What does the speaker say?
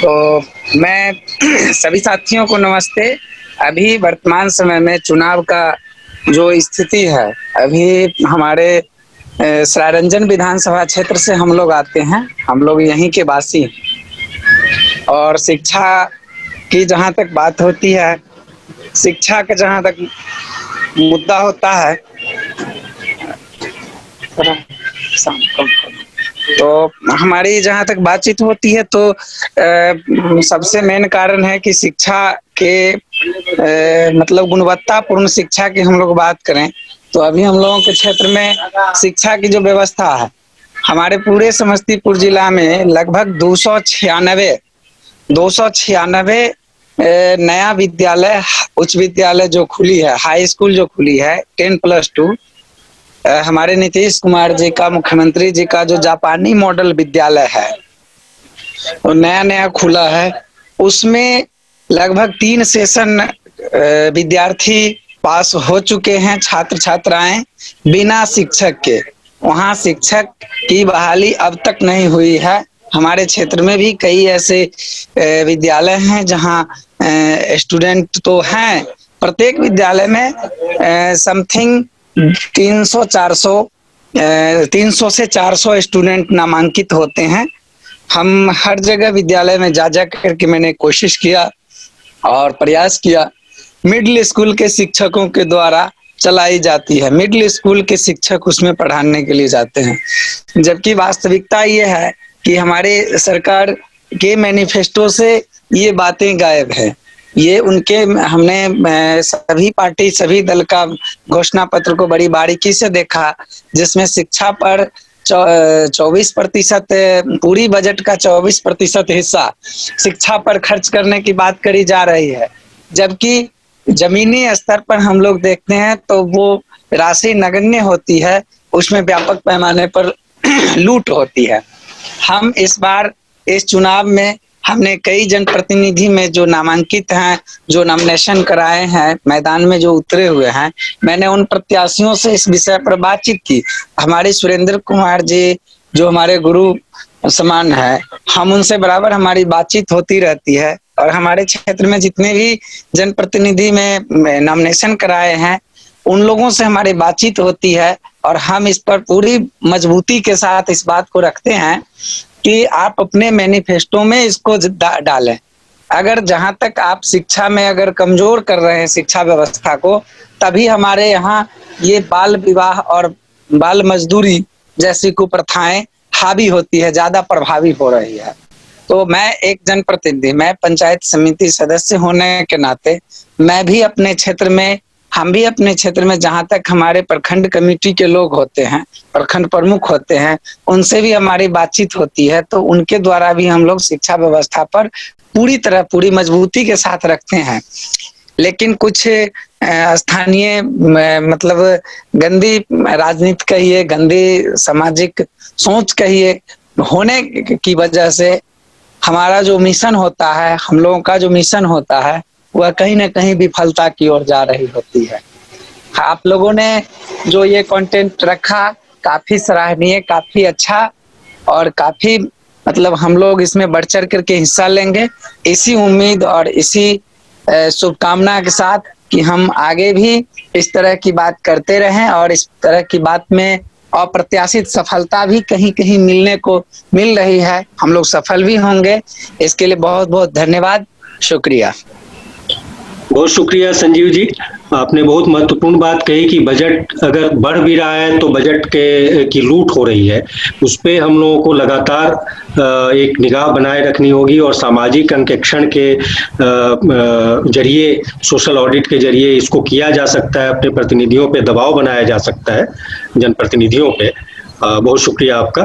तो मैं सभी साथियों को नमस्ते। अभी वर्तमान समय में चुनाव का जो स्थिति है, अभी हमारे सरायरंजन विधानसभा क्षेत्र से हम लोग आते हैं। हम लोग यहीं के वासी हैं। और शिक्षा की जहाँ तक बात होती है, शिक्षा का जहाँ तक मुद्दा होता है, तो हमारी जहाँ तक बातचीत होती है तो सबसे मेन कारण है कि शिक्षा के मतलब गुणवत्तापूर्ण शिक्षा की हम लोग बात करें तो अभी हम लोगों के क्षेत्र में शिक्षा की जो व्यवस्था है, हमारे पूरे समस्तीपुर जिला में लगभग 296 नया विद्यालय, उच्च विद्यालय जो खुली है, हाई स्कूल जो खुली है 10+2, हमारे नीतीश कुमार जी का, मुख्यमंत्री जी का जो जापानी मॉडल विद्यालय है वो नया नया खुला है। उसमें लगभग 3 सेशन विद्यार्थी पास हो चुके हैं, छात्र छात्राएं बिना शिक्षक के। वहाँ शिक्षक की बहाली अब तक नहीं हुई है। हमारे क्षेत्र में भी कई ऐसे विद्यालय हैं जहाँ स्टूडेंट तो हैं, प्रत्येक विद्यालय में समथिंग 300 से 400 स्टूडेंट नामांकित होते हैं। हम हर जगह विद्यालय में जा जा करके मैंने कोशिश किया और प्रयास किया। मिडिल स्कूल के शिक्षकों के द्वारा चलाई जाती है, मिडिल स्कूल के शिक्षक उसमें पढ़ाने के लिए जाते हैं, जबकि वास्तविकता ये है कि हमारे सरकार के मैनिफेस्टो से ये बातें गायब है। ये उनके हमने सभी पार्टी, सभी दल का घोषणा पत्र को बड़ी बारीकी से देखा, जिसमें शिक्षा पर 24%, पूरी बजट का 24% हिस्सा शिक्षा पर खर्च करने की बात करी जा रही है, जबकि जमीनी स्तर पर हम लोग देखते हैं तो वो राशि नगण्य होती है, उसमें व्यापक पैमाने पर लूट होती है। हम इस बार इस चुनाव में हमने कई जनप्रतिनिधि में जो नामांकित हैं, जो नॉमिनेशन कराए हैं, मैदान में जो उतरे हुए हैं, मैंने उन प्रत्याशियों से इस विषय पर बातचीत की। हमारे सुरेंद्र कुमार जी जो हमारे गुरु समान है, हम उनसे बराबर हमारी बातचीत होती रहती है। और हमारे क्षेत्र में जितने भी जनप्रतिनिधि में नॉमिनेशन कराए हैं, उन लोगों से हमारी बातचीत होती है और हम इस पर पूरी मजबूती के साथ इस बात को रखते हैं कि आप अपने मैनिफेस्टो में इसको डालें। अगर जहां तक आप शिक्षा में अगर कमजोर कर रहे हैं शिक्षा व्यवस्था को, तभी हमारे यहाँ ये बाल विवाह और बाल मजदूरी जैसी कुप्रथाएं हावी होती है, ज्यादा प्रभावी हो रही है। तो मैं एक जनप्रतिनिधि, मैं पंचायत समिति सदस्य होने के नाते मैं भी अपने क्षेत्र में, हम भी अपने क्षेत्र में जहां तक हमारे प्रखंड कमेटी के लोग होते हैं, प्रखंड प्रमुख होते हैं, उनसे भी हमारी बातचीत होती है, तो उनके द्वारा भी हम लोग शिक्षा व्यवस्था पर पूरी तरह, पूरी मजबूती के साथ रखते हैं। लेकिन कुछ स्थानीय मतलब गंदी राजनीति कहिए, गंदी सामाजिक सोच कहिए, होने की वजह से हमारा जो मिशन होता है, हम लोगों का जो मिशन होता है, वह कहीं ना कहीं विफलता की ओर जा रही होती है। आप लोगों ने जो ये कंटेंट रखा, काफी सराहनीय, काफी अच्छा, और काफी मतलब हम लोग इसमें बढ़ चढ़ करके हिस्सा लेंगे, इसी उम्मीद और इसी शुभकामना के साथ कि हम आगे भी इस तरह की बात करते रहें और इस तरह की बात में अप्रत्याशित सफलता भी कहीं कहीं मिलने को मिल रही है, हम लोग सफल भी होंगे। इसके लिए बहुत बहुत धन्यवाद, शुक्रिया। बहुत शुक्रिया संजीव जी, आपने बहुत महत्वपूर्ण बात कही कि बजट अगर बढ़ भी रहा है तो बजट की लूट हो रही है। उस पे हम लोगों को लगातार एक निगाह बनाए रखनी होगी और सामाजिक अंकेक्षण के जरिए, सोशल ऑडिट के जरिए इसको किया जा सकता है, अपने प्रतिनिधियों पे दबाव बनाया जा सकता है, जनप्रतिनिधियों पे। बहुत शुक्रिया आपका।